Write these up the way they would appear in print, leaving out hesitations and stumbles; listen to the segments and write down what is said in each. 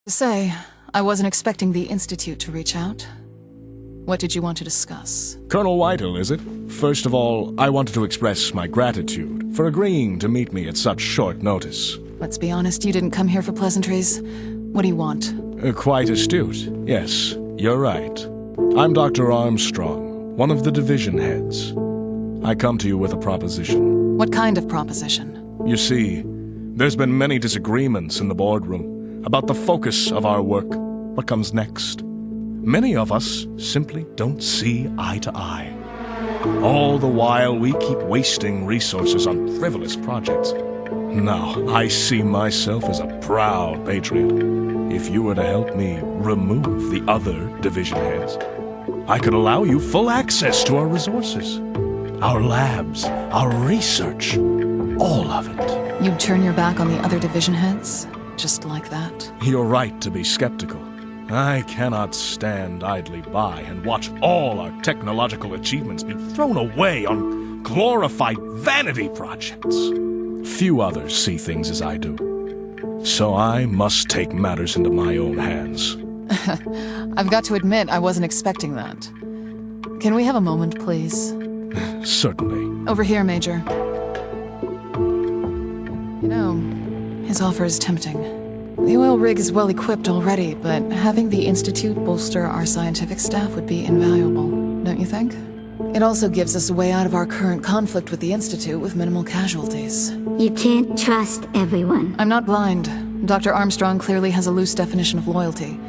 Say, I wasn't expecting the Institute to reach out. What did you want to discuss? Colonel Whitehall, is it? First of all, I wanted to express my gratitude for agreeing to meet me at such short notice. Let's be honest, you didn't come here for pleasantries. What do you want? Quite astute. Yes, you're right. I'm Dr. Armstrong, one of the division heads. I come to you with a proposition. What kind of proposition? You see, there's been many disagreements in the boardroom about the focus of our work, what comes next. Many of us simply don't see eye to eye. All the while, we keep wasting resources on frivolous projects. Now, I see myself as a proud patriot. If you were to help me remove the other division heads, I could allow you full access to our resources, our labs, our research, all of it. You'd turn your back on the other division heads? Just like that? You're right to be skeptical. I cannot stand idly by and watch all our technological achievements be thrown away on glorified vanity projects. Few others see things as I do. So I must take matters into my own hands. I've got to admit, I wasn't expecting that. Can we have a moment, please? Certainly. Over here, Major. You know, his offer is tempting. The oil rig is well equipped already, but having the Institute bolster our scientific staff would be invaluable, don't you think? It also gives us a way out of our current conflict with the Institute with minimal casualties. You can't trust everyone. I'm not blind. Dr. Armstrong clearly has a loose definition of loyalty.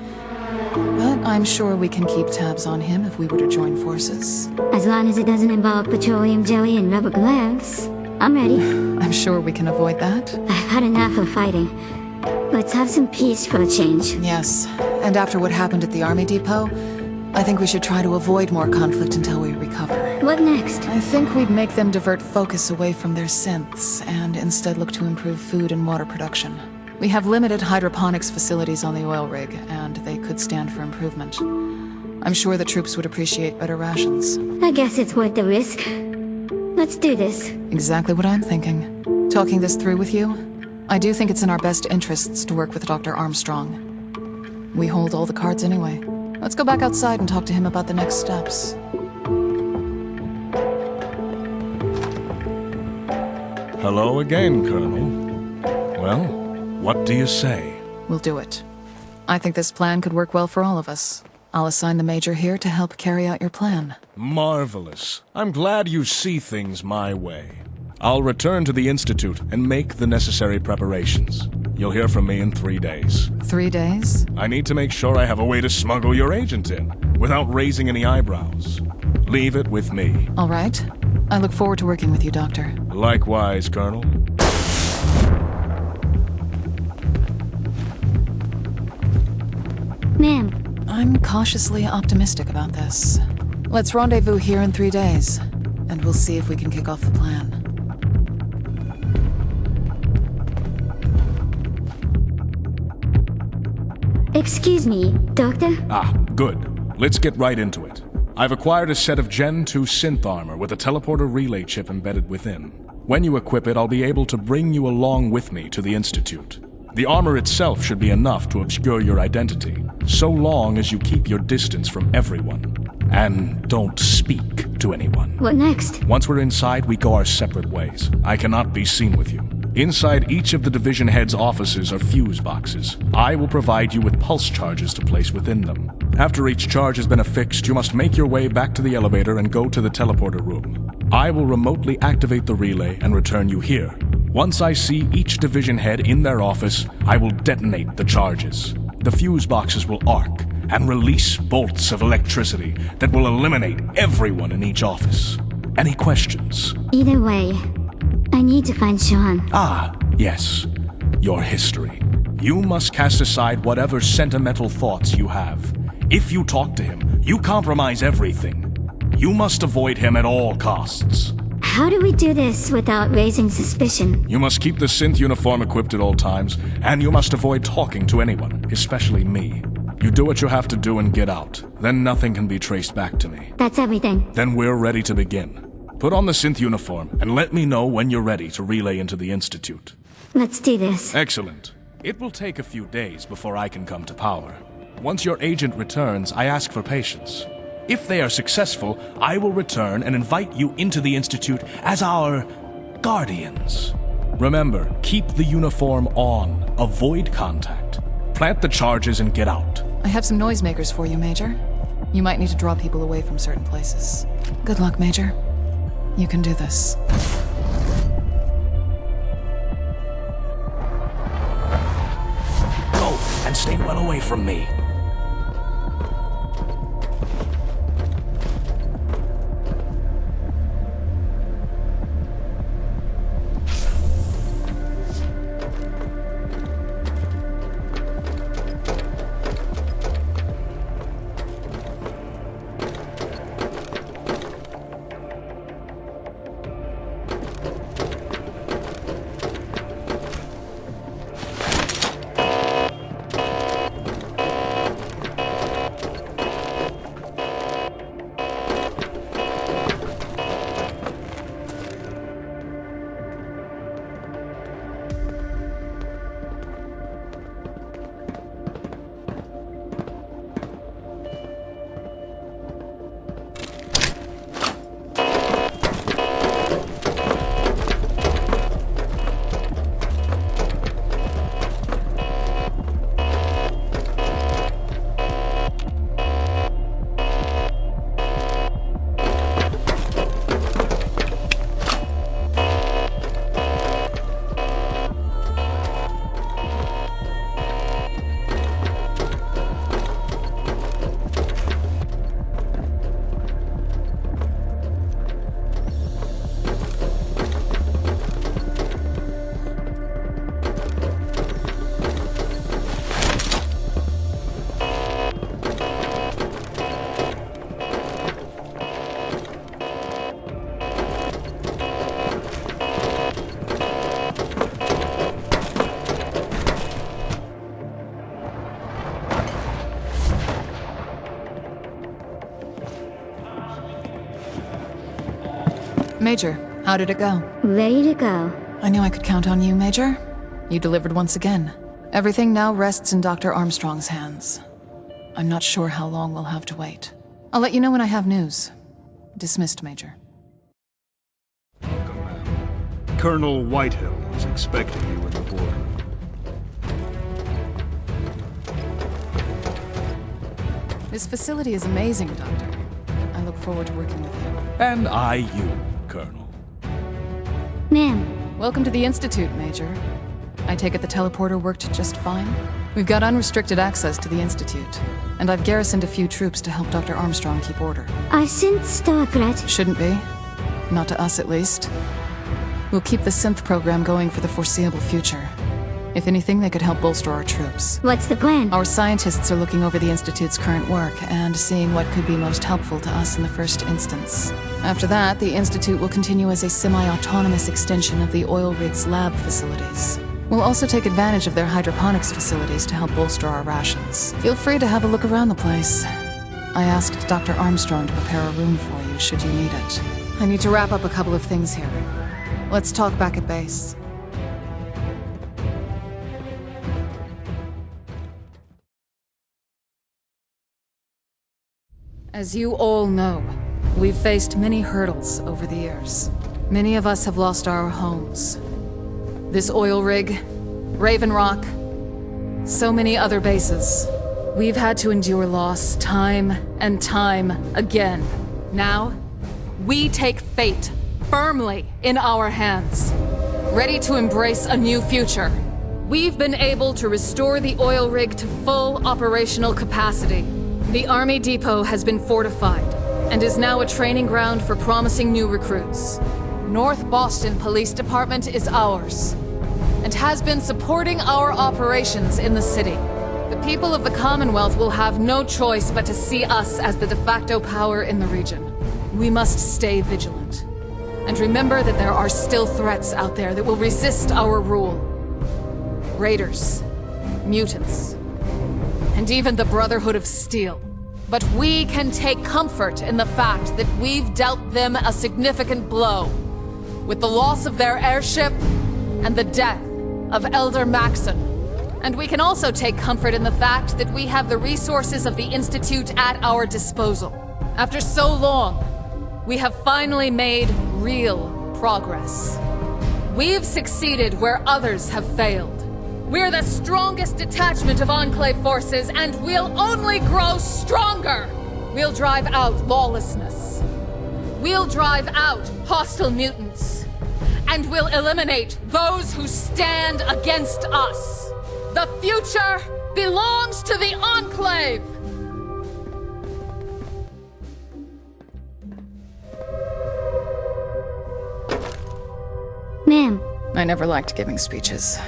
But I'm sure we can keep tabs on him if we were to join forces. As long as it doesn't involve petroleum jelly and rubber gloves, I'm ready. I'm sure we can avoid that. I've had enough of fighting. Let's have some peace for a change. Yes, and after what happened at the Army Depot, I think we should try to avoid more conflict until we recover. What next? I think we'd make them divert focus away from their synths and instead look to improve food and water production. We have limited hydroponics facilities on the oil rig, and they could stand for improvement. I'm sure the troops would appreciate better rations. I guess it's worth the risk. Let's do this. Exactly what I'm thinking. Talking this through with you, I do think it's in our best interests to work with Dr. Armstrong. We hold all the cards anyway. Let's go back outside and talk to him about the next steps. Hello again, Colonel. Well, what do you say? We'll do it. I think this plan could work well for all of us. I'll assign the Major here to help carry out your plan. Marvelous. I'm glad you see things my way. I'll return to the Institute and make the necessary preparations. You'll hear from me in 3 days. 3 days? I need to make sure I have a way to smuggle your agent in, without raising any eyebrows. Leave it with me. All right. I look forward to working with you, Doctor. Likewise, Colonel. Ma'am. I'm cautiously optimistic about this. Let's rendezvous here in 3 days, and we'll see if we can kick off the plan. Excuse me, Doctor? Ah, good. Let's get right into it. I've acquired a set of Gen 2 synth armor with a teleporter relay chip embedded within. When you equip it, I'll be able to bring you along with me to the Institute. The armor itself should be enough to obscure your identity, so long as you keep your distance from everyone. And don't speak to anyone. What next? Once we're inside, we go our separate ways. I cannot be seen with you. Inside each of the division heads' offices are fuse boxes. I will provide you with pulse charges to place within them. After each charge has been affixed, you must make your way back to the elevator and go to the teleporter room. I will remotely activate the relay and return you here. Once I see each division head in their office, I will detonate the charges. The fuse boxes will arc and release bolts of electricity that will eliminate everyone in each office. Any questions? Either way, I need to find Sean. Ah, yes. Your history. You must cast aside whatever sentimental thoughts you have. If you talk to him, you compromise everything. You must avoid him at all costs. How do we do this without raising suspicion? You must keep the synth uniform equipped at all times, and you must avoid talking to anyone, especially me. You do what you have to do and get out. Then nothing can be traced back to me. That's everything. Then we're ready to begin. Put on the synth uniform, and let me know when you're ready to relay into the Institute. Let's do this. Excellent. It will take a few days before I can come to power. Once your agent returns, I ask for patience. If they are successful, I will return and invite you into the Institute as our guardians. Remember, keep the uniform on. Avoid contact. Plant the charges and get out. I have some noisemakers for you, Major. You might need to draw people away from certain places. Good luck, Major. You can do this. Go, and stay well away from me. Major, how did it go? Ready to go. I knew I could count on you, Major. You delivered once again. Everything now rests in Dr. Armstrong's hands. I'm not sure how long we'll have to wait. I'll let you know when I have news. Dismissed, Major. Welcome, ma'am. Colonel Whitehill is expecting you in the boardroom. This facility is amazing, Doctor. I look forward to working with you. And I you, Colonel. Ma'am, Welcome to the Institute, Major. I take it the teleporter worked just fine? We've got unrestricted access to the Institute, and I've garrisoned a few troops to help Dr. Armstrong keep order. I sense the threat. Shouldn't be. Not to us, at least. We'll keep the synth program going for the foreseeable future. If anything, they could help bolster our troops. What's the plan? Our scientists are looking over the Institute's current work and seeing what could be most helpful to us in the first instance. After that, the Institute will continue as a semi-autonomous extension of the oil rig's lab facilities. We'll also take advantage of their hydroponics facilities to help bolster our rations. Feel free to have a look around the place. I asked Dr. Armstrong to prepare a room for you should you need it. I need to wrap up a couple of things here. Let's talk back at base. As you all know, we've faced many hurdles over the years. Many of us have lost our homes. This oil rig, Raven Rock, so many other bases. We've had to endure loss time and time again. Now, we take fate firmly in our hands, ready to embrace a new future. We've been able to restore the oil rig to full operational capacity. The Army Depot has been fortified and is now a training ground for promising new recruits. North Boston Police Department is ours and has been supporting our operations in the city. The people of the Commonwealth will have no choice but to see us as the de facto power in the region. We must stay vigilant and remember that there are still threats out there that will resist our rule. Raiders, mutants, and even the Brotherhood of Steel. But we can take comfort in the fact that we've dealt them a significant blow, with the loss of their airship and the death of Elder Maxon. And we can also take comfort in the fact that we have the resources of the Institute at our disposal. After so long, we have finally made real progress. We've succeeded where others have failed. We're the strongest detachment of Enclave forces, and we'll only grow stronger! We'll drive out lawlessness. We'll drive out hostile mutants. And we'll eliminate those who stand against us. The future belongs to the Enclave! Ma'am, I never liked giving speeches,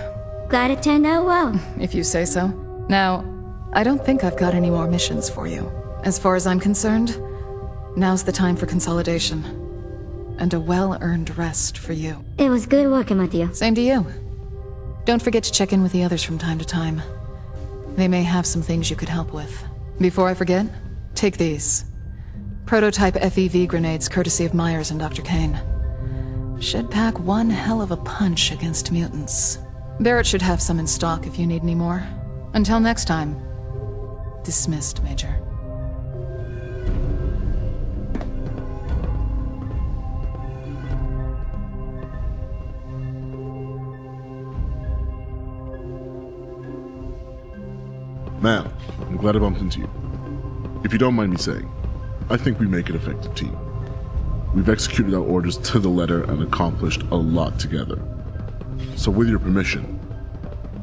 glad it turned out well. if you say so. Now, I don't think I've got any more missions for you. As far as I'm concerned, now's the time for consolidation. And a well-earned rest for you. It was good working with you. Same to you. Don't forget to check in with the others from time to time. They may have some things you could help with. Before I forget, take these. Prototype FEV grenades courtesy of Myers and Dr. Kane. Should pack one hell of a punch against mutants. Barrett should have some in stock if you need any more. Until next time. Dismissed, Major. Ma'am, I'm glad I bumped into you. If you don't mind me saying, I think we make an effective team. We've executed our orders to the letter and accomplished a lot together. So with your permission,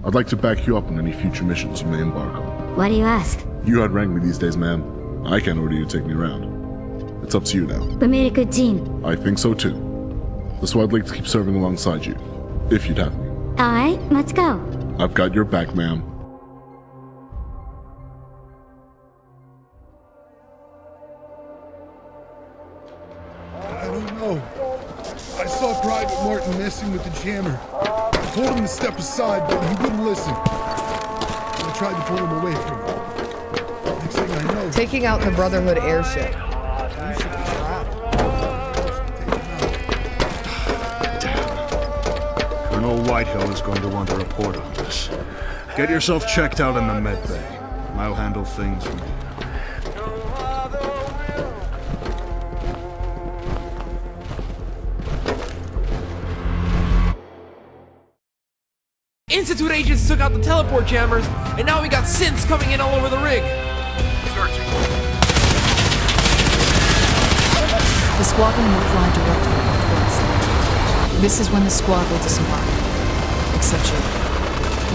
I'd like to back you up on any future missions you may embark on. Why do you ask? You outrank me these days, ma'am. I can't order you to take me around. It's up to you now. We made a good team. I think so too. That's why I'd like to keep serving alongside you, if you'd have me. Alright, let's go. I've got your back, ma'am. I don't know. I saw Private Martin messing with the jammer. I told him to step aside, but he wouldn't listen. I tried to pull him away from it. Next thing I know... Taking out the Brotherhood airship. You should be proud. Colonel Whitehill is going to want a report on this. Get yourself checked out in the med bay. I'll handle things from here. Institute agents took out the teleport jammers, and now we got synths coming in all over the rig. The squadron will fly directly towards them. This is when the squad will disembark. Except you.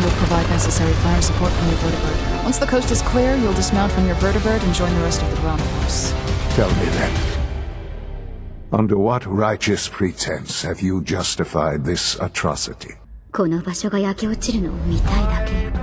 You'll provide necessary fire support from your vertibird. Once the coast is clear, you'll dismount from your vertibird and join the rest of the ground force. Tell me then, under what righteous pretense have you justified this atrocity? この場所が焼け落ちるのを見たいだけよ。